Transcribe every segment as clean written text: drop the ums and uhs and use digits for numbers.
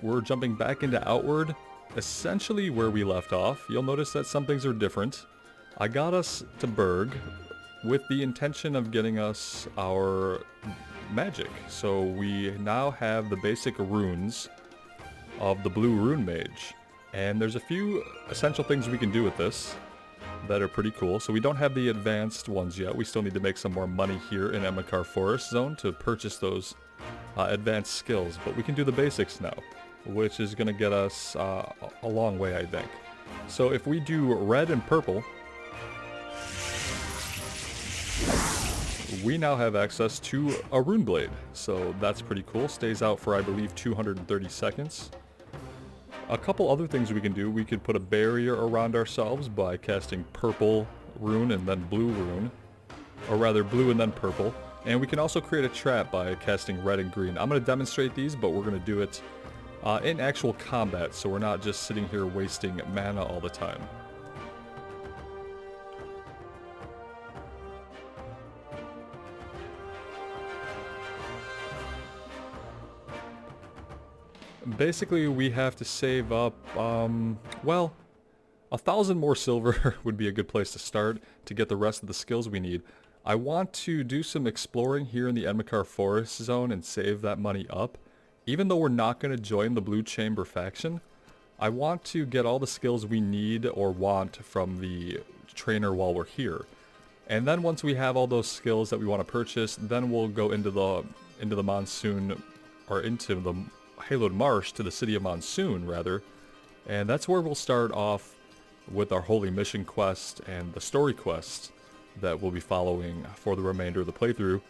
We're jumping back into Outward, essentially where we left off. You'll notice that some things are different. I got us to Berg with the intention of getting us our magic. So we now have the basic runes of the blue rune mage. And there's a few essential things we can do with this that are pretty cool. So we don't have the advanced ones yet. We still need to make some more money here in Enmerkar Forest Zone to purchase those advanced skills. But we can do the basics now, which is going to get us a long way, I think. So if we do red and purple, we now have access to a rune blade. So that's pretty cool. Stays out for, I believe, 230 seconds. A couple other things we can do. We could put a barrier around ourselves by casting purple rune and then blue rune. Or rather, blue and then purple. And we can also create a trap by casting red and green. I'm going to demonstrate these, but we're going to do it in actual combat, so we're not just sitting here wasting mana all the time. Basically, we have to save up, well, 1,000 more silver would be a good place to start to get the rest of the skills we need. I want to do some exploring here in the Enmerkar Forest Zone and save that money up. Even though we're not going to join the Blue Chamber faction, I want to get all the skills we need or want from the trainer while we're here. And then once we have all those skills that we want to purchase, then we'll go into the Monsoon, or into the Haloed Marsh, to the City of Monsoon, rather. And that's where we'll start off with our Holy Mission quest and the story quest that we'll be following for the remainder of the playthrough.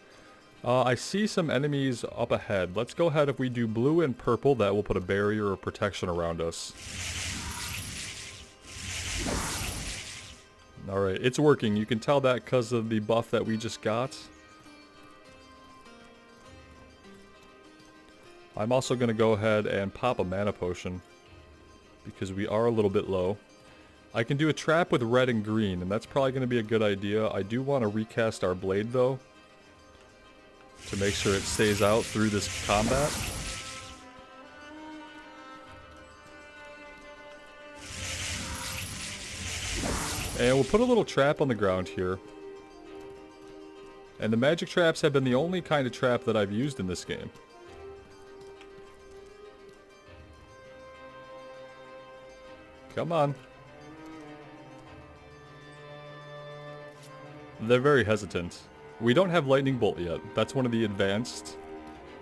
I see some enemies up ahead. Let's go ahead. If we do blue and purple, that will put a barrier of protection around us. Alright, it's working. You can tell that because of the buff that we just got. I'm also going to go ahead and pop a mana potion, because we are a little bit low. I can do a trap with red and green, and that's probably going to be a good idea. I do want to recast our blade, though, to make sure it stays out through this combat. And we'll put a little trap on the ground here. And the magic traps have been the only kind of trap that I've used in this game. Come on. They're very hesitant. We don't have Lightning Bolt yet. That's one of the advanced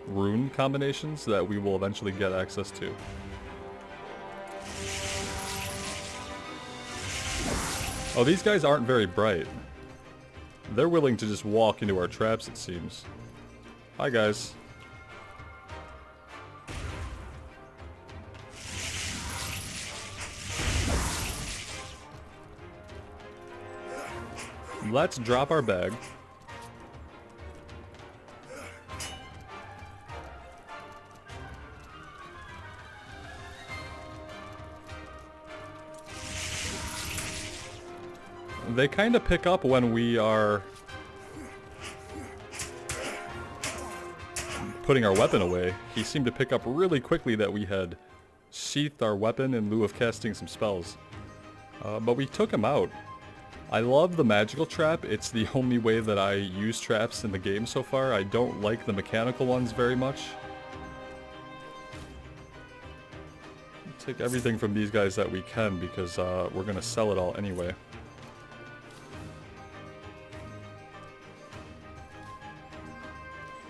rune combinations that we will eventually get access to. Oh, these guys aren't very bright. They're willing to just walk into our traps, it seems. Hi, guys. Let's drop our bag. They kind of pick up when we are putting our weapon away. He seemed to pick up really quickly that we had sheathed our weapon in lieu of casting some spells. But we took him out. I love the magical trap. It's the only way that I use traps in the game so far. I don't like the mechanical ones very much. Take everything from these guys that we can, because we're going to sell it all anyway.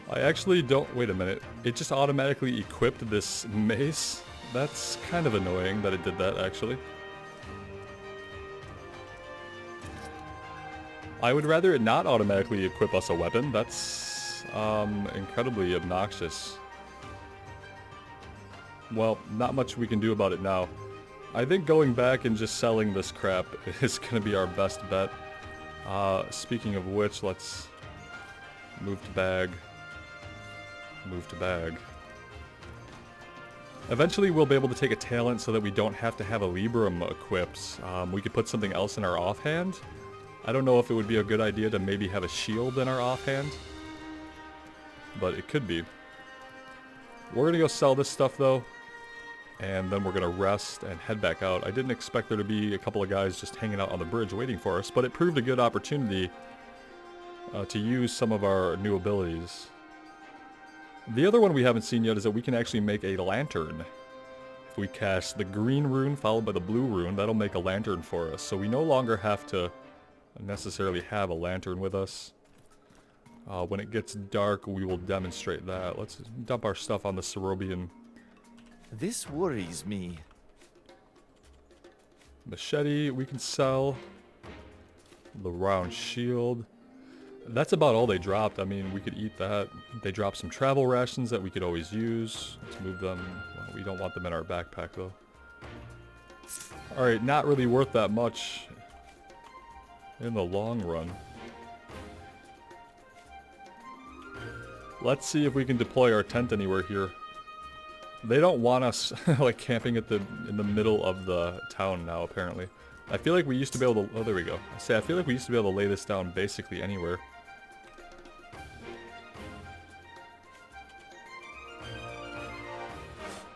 I actually don't... Wait a minute. It just automatically equipped this mace? That's kind of annoying that it did that, actually. I would rather it not automatically equip us a weapon. That's incredibly obnoxious. Well, not much we can do about it now. I think going back and just selling this crap is going to be our best bet. Speaking of which, let's move to bag. Move to bag. Eventually we'll be able to take a talent so that we don't have to have a Librum equipped. We could put something else in our offhand. I don't know if it would be a good idea to maybe have a shield in our offhand, but it could be. We're gonna go sell this stuff though. and then we're gonna rest and head back out. I didn't expect there to be a couple of guys just hanging out on the bridge waiting for us, but it proved a good opportunity to use some of our new abilities. The other one we haven't seen yet is that we can actually make a lantern. If we cast the green rune followed by the blue rune, that'll make a lantern for us. So we no longer have to necessarily have a lantern with us. When it gets dark, we will demonstrate that. Let's dump our stuff on the Cerobian. This worries me. Machete we can sell. The round shield. That's about all they dropped. I mean, we could eat that. They dropped some travel rations that we could always use. Let's move them. Well, we don't want them in our backpack though. Alright, not really worth that much in the long run. Let's see if we can deploy our tent anywhere here. They don't want us like camping at in the middle of the town now, apparently. I feel like we used to be able to... Oh, there we go. I feel like we used to be able to lay this down basically anywhere.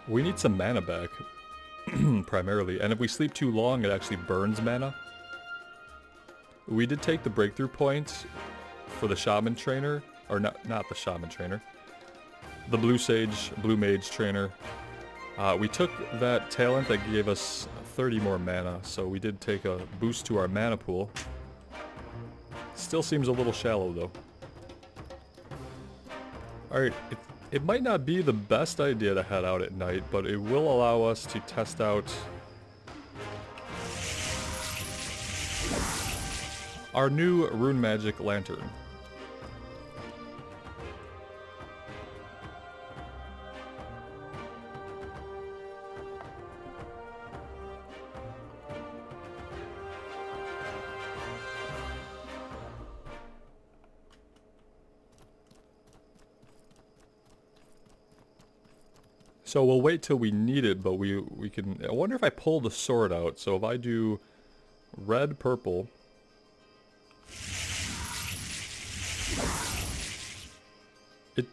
We need some mana back, primarily. And if we sleep too long, it actually burns mana. We did take the breakthrough point for the shaman trainer. Or not the shaman trainer. The blue mage trainer. We took that talent that gave us 30 more mana, so we did take a boost to our mana pool. Still seems a little shallow though. Alright, it might not be the best idea to head out at night, but it will allow us to test out our new rune magic lantern. So we'll wait till we need it, but we can... I wonder if I pull the sword out. So if I do red, purple... It...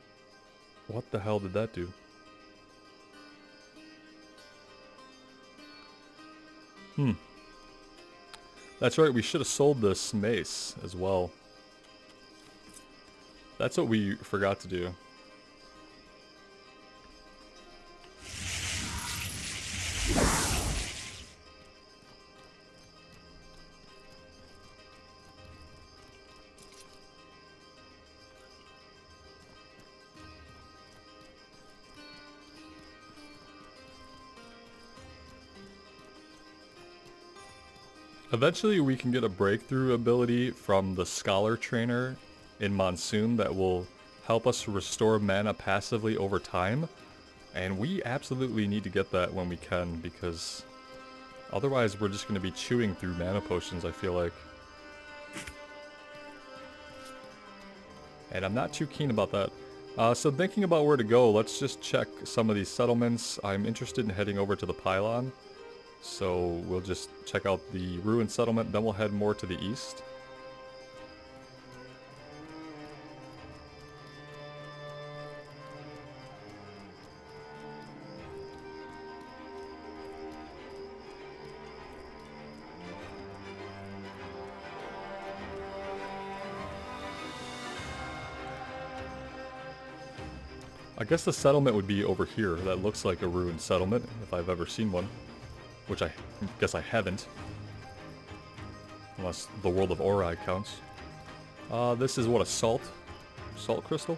What the hell did that do? That's right, we should have sold this mace as well. That's what we forgot to do. Eventually we can get a breakthrough ability from the Scholar Trainer in Monsoon that will help us restore mana passively over time. And we absolutely need to get that when we can, because otherwise we're just going to be chewing through mana potions, I feel like. And I'm not too keen about that. So thinking about where to go, let's just check some of these settlements. I'm interested in heading over to the Pylon. So we'll just check out the ruined settlement, then we'll head more to the east. I guess the settlement would be over here. That looks like a ruined settlement, if I've ever seen one. Which I guess I haven't. Unless the world of Ori counts. This is what, a salt crystal?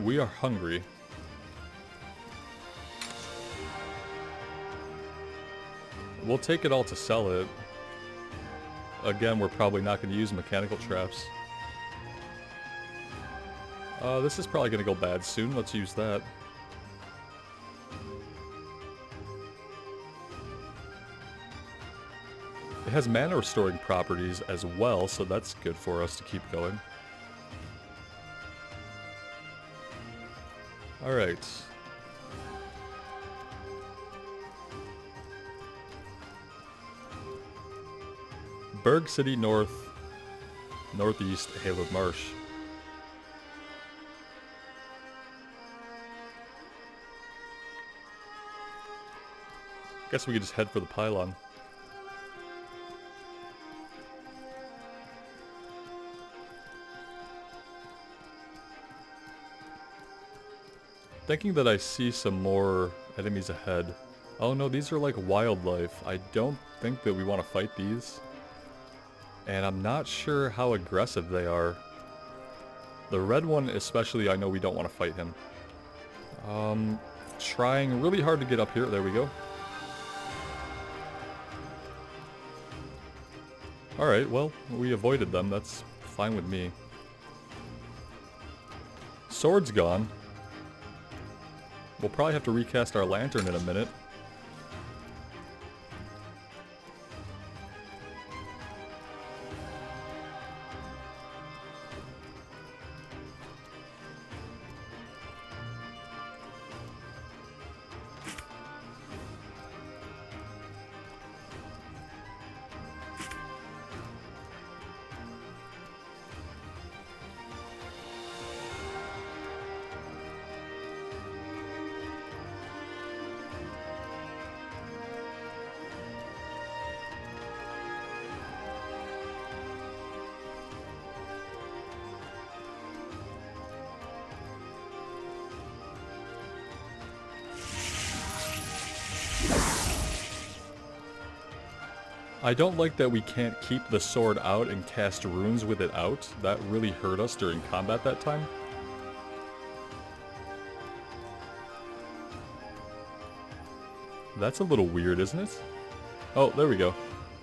We are hungry. We'll take it all to sell it. Again, we're probably not going to use mechanical traps. This is probably going to go bad soon. Let's use that. It has mana restoring properties as well, so that's good for us to keep going. Alright. Berg City North, Northeast, Hayward Marsh. Guess we could just head for the pylon. Thinking that I see some more enemies ahead. Oh no, these are like wildlife. I don't think that we want to fight these. And I'm not sure how aggressive they are. The red one especially, I know we don't want to fight him. Trying really hard to get up here. There we go. Alright, well, we avoided them. That's fine with me. Sword's gone. We'll probably have to recast our lantern in a minute. I don't like that we can't keep the sword out and cast runes with it out. That really hurt us during combat that time. That's a little weird, isn't it? Oh, there we go.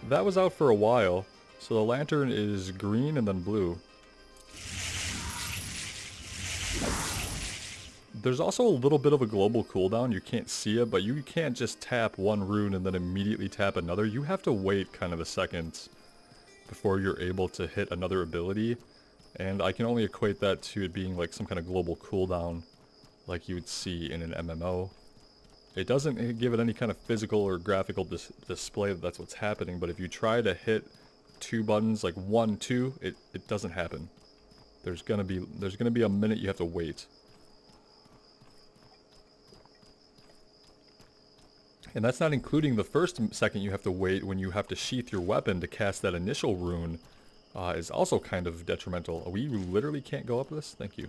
That was out for a while, so the lantern is green and then blue. There's also a little bit of a global cooldown. You can't see it, but you can't just tap one rune and then immediately tap another. You have to wait kind of a second before you're able to hit another ability. And I can only equate that to it being like some kind of global cooldown like you would see in an MMO. It doesn't give it any kind of physical or graphical display that that's what's happening, but if you try to hit two buttons, like 1, 2, it doesn't happen. There's gonna be a minute you have to wait. And that's not including the first second you have to wait when you have to sheath your weapon to cast that initial rune, is also kind of detrimental. We literally can't go up this? Thank you.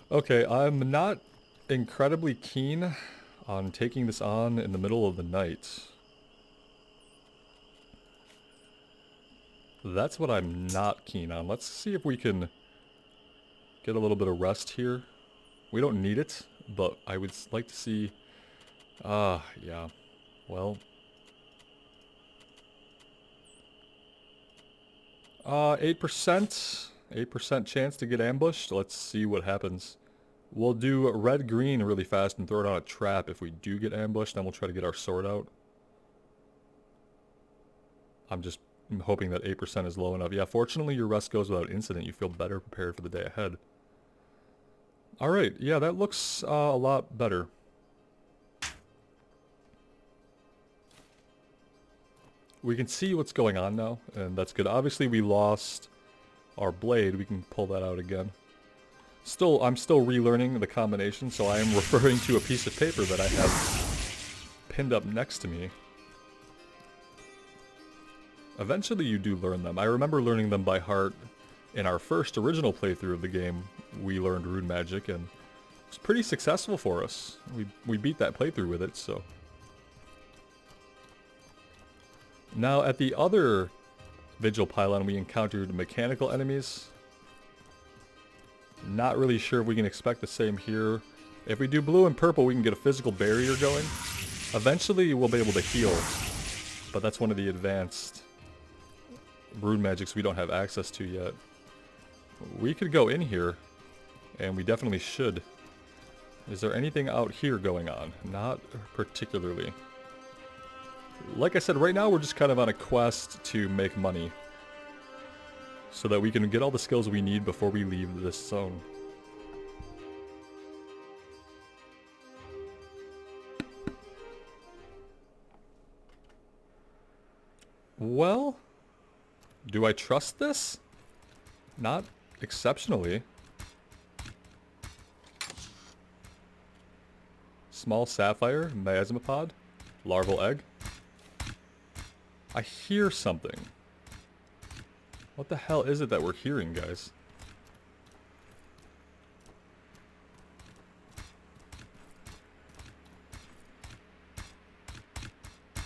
Okay, I'm not incredibly keen on taking this on in the middle of the night. That's what I'm not keen on. Let's see if we can get a little bit of rest here. We don't need it, but I would like to see... yeah. Well... 8%. 8% chance to get ambushed. Let's see what happens. We'll do red-green really fast and throw it on a trap if we do get ambushed. Then we'll try to get our sword out. I'm just hoping that 8% is low enough. Yeah, fortunately your rest goes without incident. You feel better prepared for the day ahead. Alright, yeah, that looks a lot better. We can see what's going on now, and that's good. Obviously we lost our blade. We can pull that out again. I'm still relearning the combination, so I am referring to a piece of paper that I have pinned up next to me. Eventually you do learn them. I remember learning them by heart in our first original playthrough of the game. We learned rune magic, and it was pretty successful for us. We beat that playthrough with it, so... Now, at the other Vigil Pylon, we encountered mechanical enemies. Not really sure if we can expect the same here. If we do blue and purple, we can get a physical barrier going. Eventually, we'll be able to heal. But that's one of the advanced rune magics we don't have access to yet. We could go in here, and we definitely should. Is there anything out here going on? Not particularly. Like I said, right now we're just kind of on a quest to make money, so that we can get all the skills we need before we leave this zone. Well, do I trust this? Not exceptionally. Small sapphire, miasmopod, larval egg. I hear something. What the hell is it that we're hearing, guys?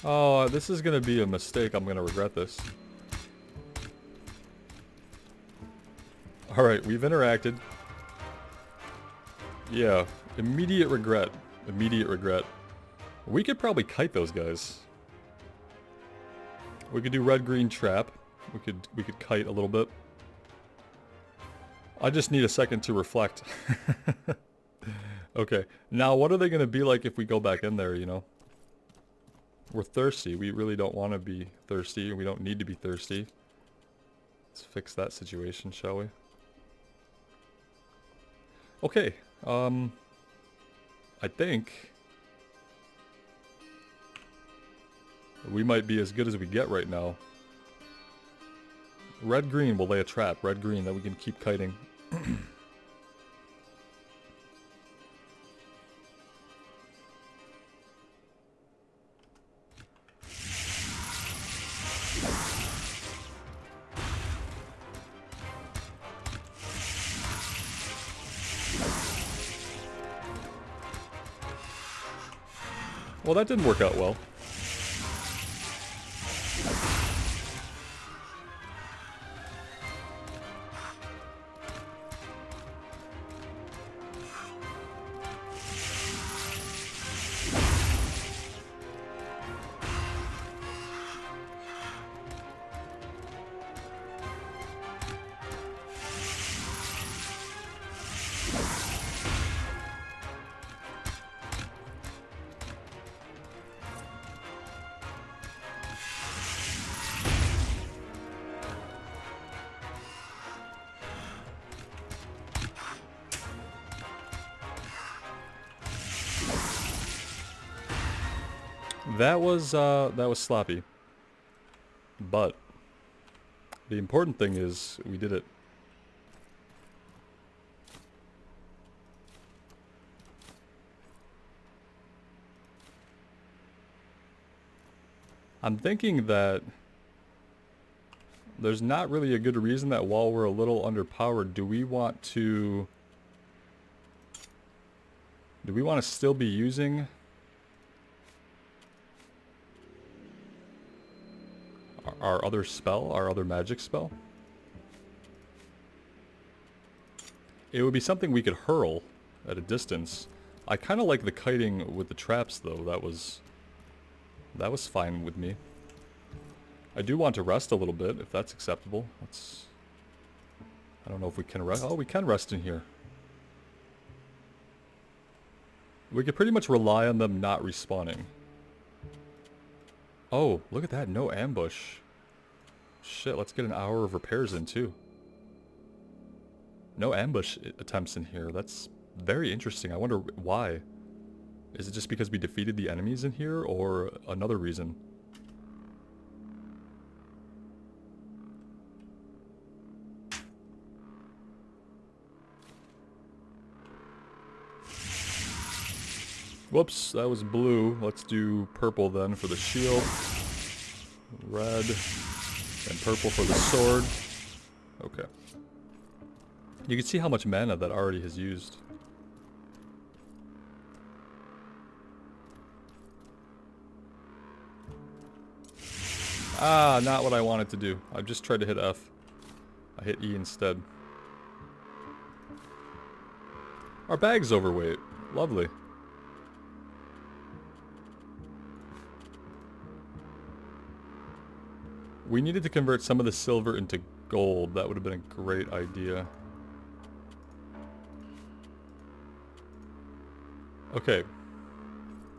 Oh, this is gonna be a mistake. I'm gonna regret this. Alright, we've interacted. Yeah, immediate regret. Immediate regret. We could probably kite those guys. We could do red-green trap. We could kite a little bit. I just need a second to reflect. Okay, now what are they gonna be like if we go back in there, you know? We're thirsty. We really don't want to be thirsty. We don't need to be thirsty. Let's fix that situation, shall we? Okay, I think we might be as good as we get right now. Red-green will lay a trap. Red-green, that we can keep kiting. Well, that didn't work out well. That was sloppy. But the important thing is we did it. I'm thinking that there's not really a good reason that while we're a little underpowered, do we want to still be using our other spell, our other magic spell? It would be something we could hurl at a distance. I kind of like the kiting with the traps though. That was fine with me. I do want to rest a little bit, if that's acceptable. I don't know if we can rest. Oh, we can rest in here. We could pretty much rely on them not respawning. Oh, look at that. No ambush. Shit, let's get an hour of repairs in too. No ambush attempts in here. That's very interesting. I wonder why. Is it just because we defeated the enemies in here, or another reason? Whoops, that was blue. Let's do purple then for the shield. Red. And purple for the sword. Okay. You can see how much mana that already has used. Ah, not what I wanted to do. I just tried to hit F. I hit E instead. Our bag's overweight. Lovely. We needed to convert some of the silver into gold. That would have been a great idea. Okay.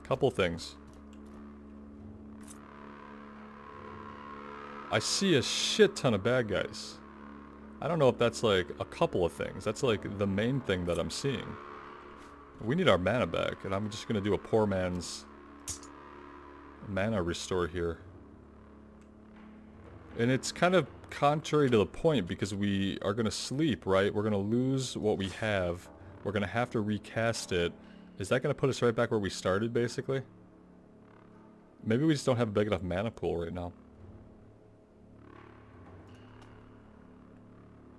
Couple things. I see a shit ton of bad guys. I don't know if that's like a couple of things. That's like the main thing that I'm seeing. We need our mana back, and I'm just gonna do a poor man's mana restore here. And it's kind of contrary to the point because we are going to sleep, right? We're going to lose what we have. We're going to have to recast it. Is that going to put us right back where we started, basically? Maybe we just don't have a big enough mana pool right now.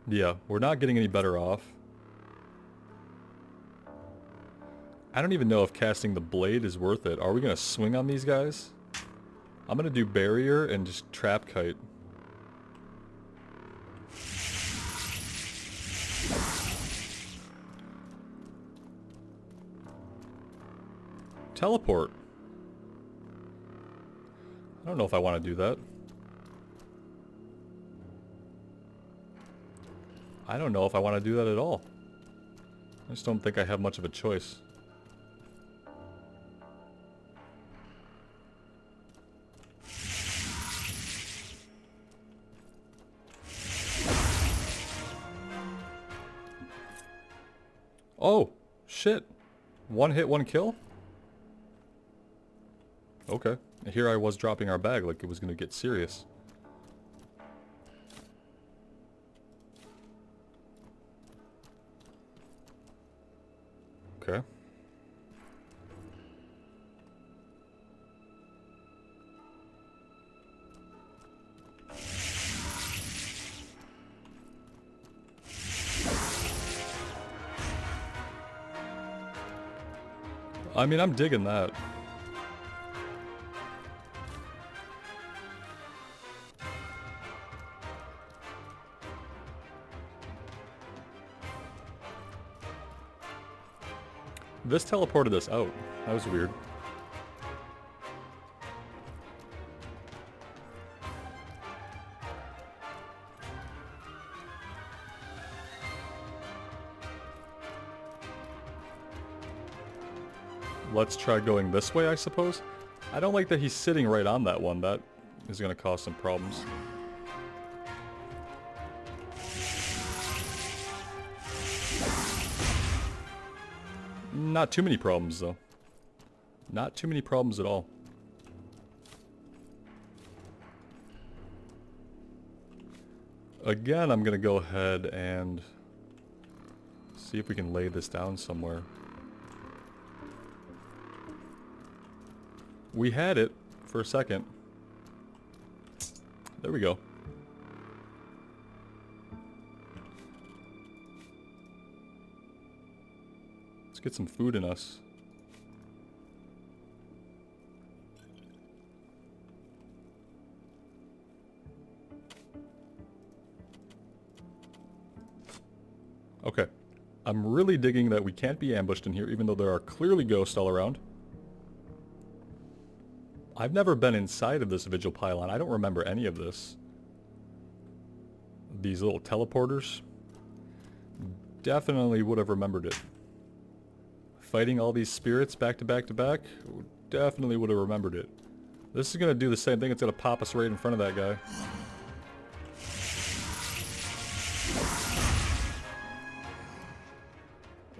Yeah, we're not getting any better off. I don't even know if casting the blade is worth it. Are we going to swing on these guys? I'm going to do barrier and just trap kite. Teleport. I don't know if I want to do that. I don't know if I want to do that at all. I just don't think I have much of a choice. Oh, shit. One hit, one kill? Okay. Here I was dropping our bag like it was going to get serious. Okay. I mean, I'm digging that. This teleported us out. That was weird. Let's try going this way, I suppose. I don't like that he's sitting right on that one. That is going to cause some problems. Not too many problems, though. Not too many problems at all. Again, I'm going to go ahead and see if we can lay this down somewhere. We had it for a second. There we go. Let's get some food in us. Okay. I'm really digging that we can't be ambushed in here, even though there are clearly ghosts all around. I've never been inside of this Vigil Pylon. I don't remember any of this. These little teleporters. Definitely would have remembered it. Fighting all these spirits back to back to back. Definitely would have remembered it. This is going to do the same thing. It's going to pop us right in front of that guy.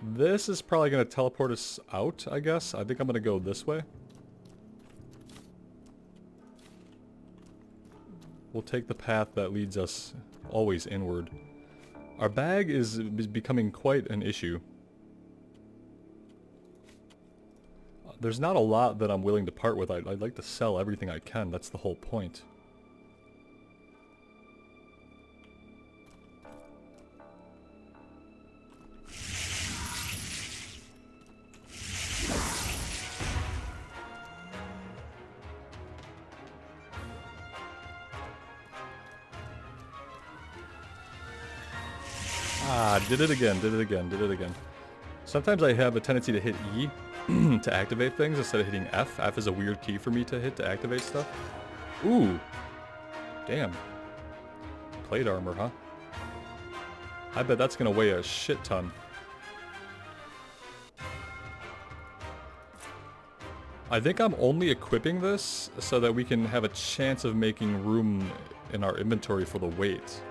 This is probably going to teleport us out, I guess. I think I'm going to go this way. We'll take the path that leads us always inward. Our bag is becoming quite an issue. There's not a lot that I'm willing to part with. I'd like to sell everything I can. That's the whole point. Ah, did it again, did it again, did it again. Sometimes I have a tendency to hit E to activate things instead of hitting F. F is a weird key for me to hit to activate stuff. Ooh. Damn. Plate armor, huh? I bet that's gonna weigh a shit ton. I think I'm only equipping this so that we can have a chance of making room in our inventory for the weight.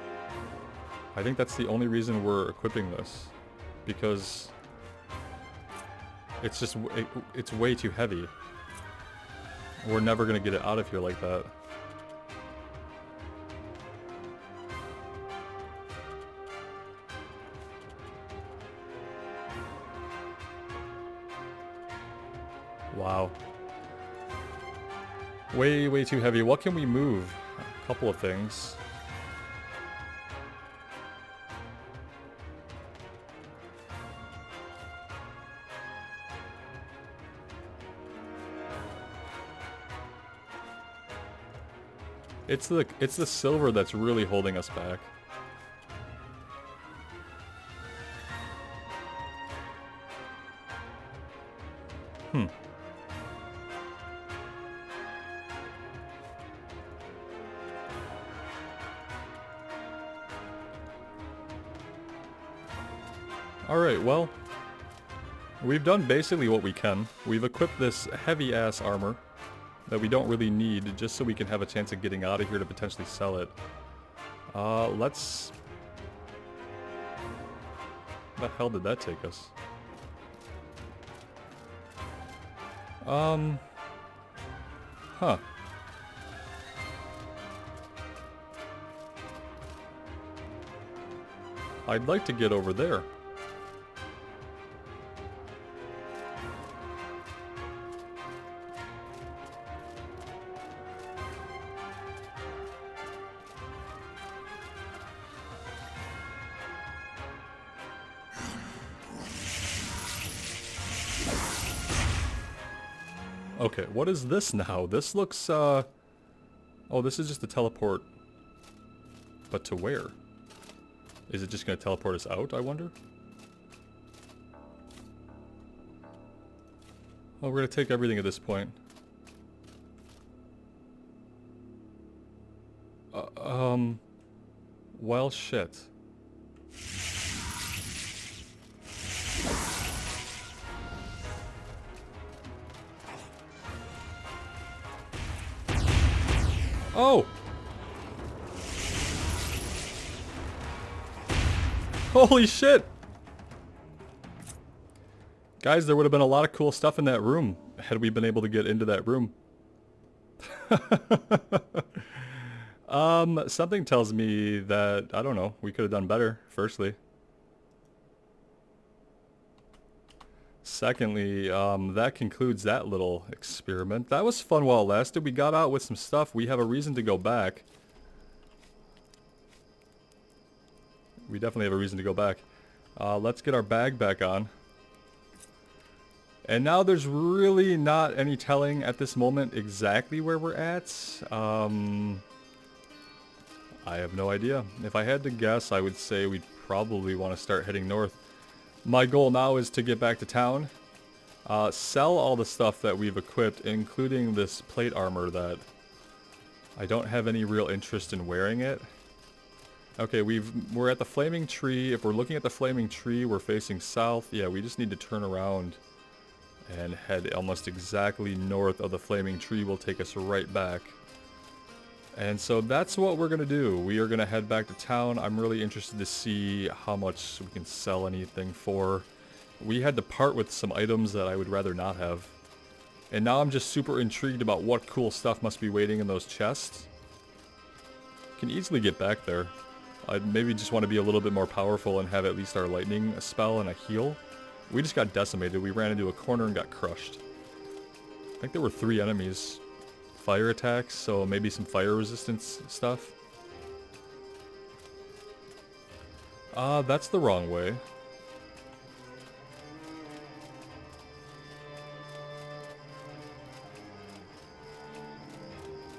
I think that's the only reason we're equipping this. Because it's just, it's way too heavy. We're never gonna get it out of here like that. Wow. Way, way too heavy. What can we move? A couple of things. It's the silver that's really holding us back. Alright, well, we've done basically what we can. We've equipped this heavy-ass armor that we don't really need just so we can have a chance of getting out of here to potentially sell it. Let's... Where the hell did that take us? Huh. I'd like to get over there. Okay, what is this now? This looks, oh, this is just a teleport. But to where? Is it just going to teleport us out, I wonder? Oh, we're going to take everything at this point. Well, shit. Oh! Holy shit! Guys, there would have been a lot of cool stuff in that room had we been able to get into that room. Something tells me that, I don't know, we could have done better, firstly. Secondly, that concludes that little experiment. That was fun while it lasted. We got out with some stuff. We have a reason to go back. We definitely have a reason to go back. Let's get our bag back on. And now there's really not any telling at this moment exactly where we're at. I have no idea. If I had to guess, I would say we'd probably want to start heading north. My goal now is to get back to town, sell all the stuff that we've equipped, including this plate armor that I don't have any real interest in wearing it. Okay, we're at the flaming tree. If we're looking at the flaming tree, we're facing south. Yeah, we just need to turn around and head almost exactly north of the flaming tree. Will take us right back. And so that's what we're going to do. We are going to head back to town. I'm really interested to see how much we can sell anything for. We had to part with some items that I would rather not have. And now I'm just super intrigued about what cool stuff must be waiting in those chests. Can easily get back there. I'd maybe just want to be a little bit more powerful and have at least our lightning spell and a heal. We just got decimated. We ran into a corner and got crushed. I think there were 3 enemies. Fire attacks, so maybe some fire resistance stuff. That's the wrong way.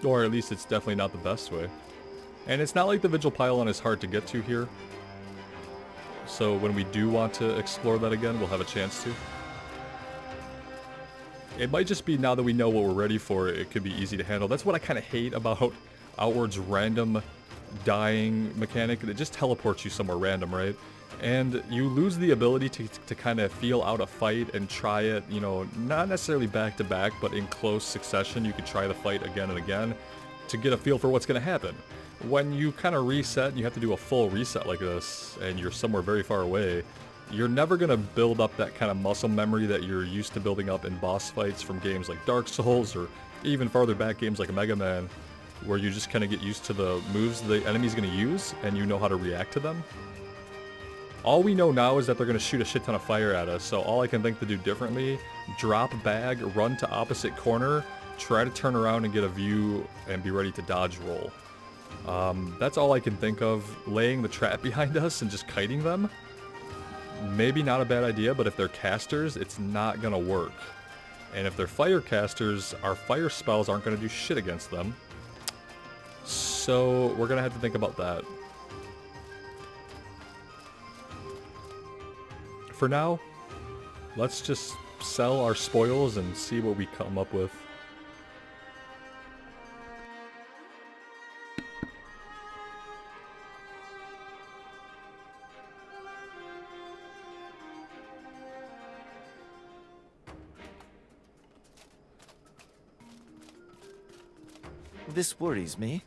Or at least it's definitely not the best way. And it's not like the Vigil Pylon is hard to get to here. So when we do want to explore that again, we'll have a chance to. It might just be now that we know what we're ready for, it could be easy to handle. That's what I kind of hate about Outward's random dying mechanic. It just teleports you somewhere random, right? And you lose the ability to kind of feel out a fight and try it, you know, not necessarily back to back, but in close succession. You could try the fight again and again to get a feel for what's going to happen. When you kind of reset, you have to do a full reset like this, and you're somewhere very far away, you're never going to build up that kind of muscle memory that you're used to building up in boss fights from games like Dark Souls, or even farther back games like Mega Man, where you just kind of get used to the moves the enemy's going to use, and you know how to react to them. All we know now is that they're going to shoot a shit ton of fire at us, so all I can think to do differently, drop bag, run to opposite corner, try to turn around and get a view and be ready to dodge roll. That's all I can think of. Laying the trap behind us and just kiting them? Maybe not a bad idea, but if they're casters, it's not going to work. And if they're fire casters, our fire spells aren't going to do shit against them. So we're going to have to think about that. For now, let's just sell our spoils and see what we come up with. This worries me.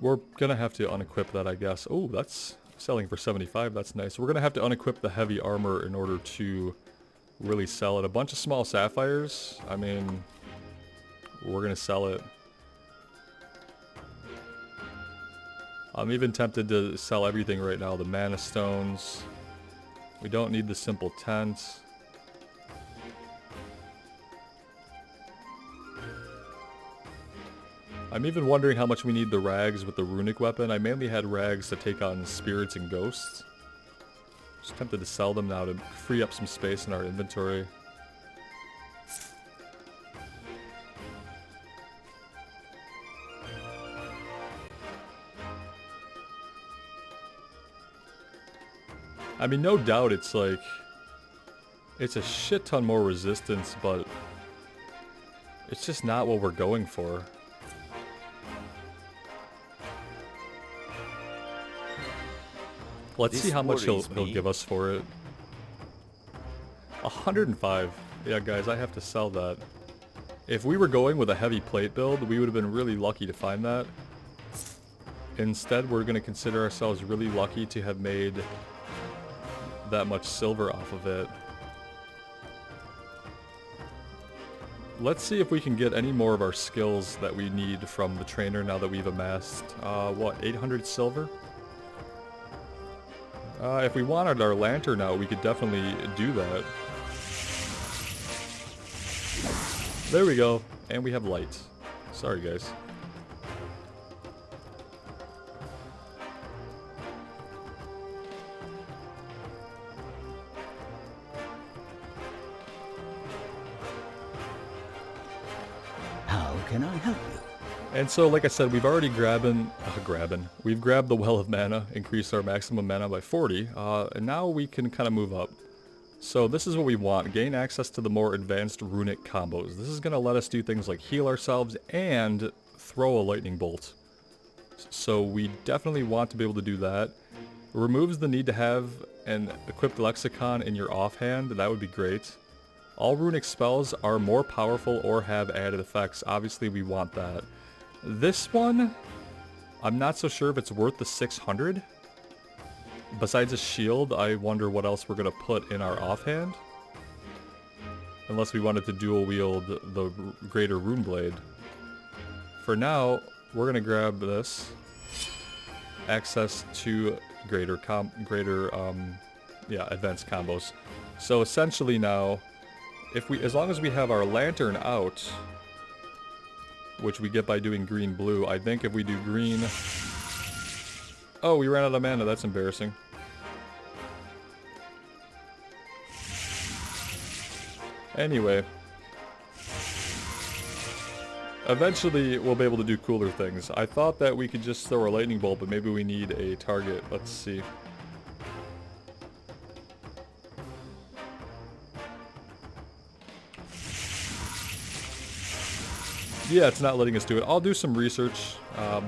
We're gonna have to unequip that, I guess. Oh, that's selling for 75. That's nice. We're gonna have to unequip the heavy armor in order to really sell it. A bunch of small sapphires. I mean, we're gonna sell it. I'm even tempted to sell everything right now. The mana stones. We don't need the simple tent. I'm even wondering how much we need the rags with the runic weapon. I mainly had rags to take on spirits and ghosts. Just tempted to sell them now to free up some space in our inventory. I mean, no doubt it's like... it's a shit ton more resistance, but... it's just not what we're going for. Let's see how much he'll give us for it. 105. Yeah, guys, I have to sell that. If we were going with a heavy plate build, we would have been really lucky to find that. Instead, we're going to consider ourselves really lucky to have made that much silver off of it. Let's see if we can get any more of our skills that we need from the trainer now that we've amassed, what, 800 silver? If we wanted our lantern out, we could definitely do that. There we go. And we have light. Sorry, guys. How can I help you? And so, like I said, we've already we've grabbed the Well of Mana, increased our maximum mana by 40, and now we can kind of move up. So this is what we want, gain access to the more advanced runic combos. This is going to let us do things like heal ourselves and throw a lightning bolt. So we definitely want to be able to do that. It removes the need to have an equipped lexicon in your offhand, that would be great. All runic spells are more powerful or have added effects, obviously we want that. This one, I'm not so sure if it's worth the 600. Besides a shield, I wonder what else we're going to put in our offhand. Unless we wanted to dual wield the greater rune blade. For now, we're going to grab this. Access to advanced combos. So essentially now, as long as we have our lantern out, which we get by doing green-blue. I think if we do green... oh, we ran out of mana. That's embarrassing. Anyway. Eventually, we'll be able to do cooler things. I thought that we could just throw a lightning bolt, but maybe we need a target. Let's see. Yeah, it's not letting us do it. I'll do some research,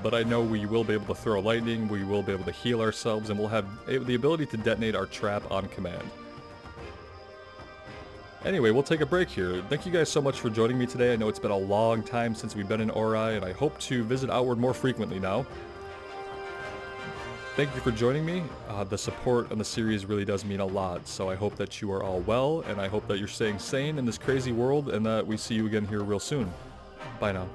but I know we will be able to throw lightning, we will be able to heal ourselves, and we'll have the ability to detonate our trap on command. Anyway, we'll take a break here. Thank you guys so much for joining me today. I know it's been a long time since we've been in Ori, and I hope to visit Outward more frequently now. Thank you for joining me. The support on the series really does mean a lot, so I hope that you are all well, and I hope that you're staying sane in this crazy world, and that we see you again here real soon. Bye now.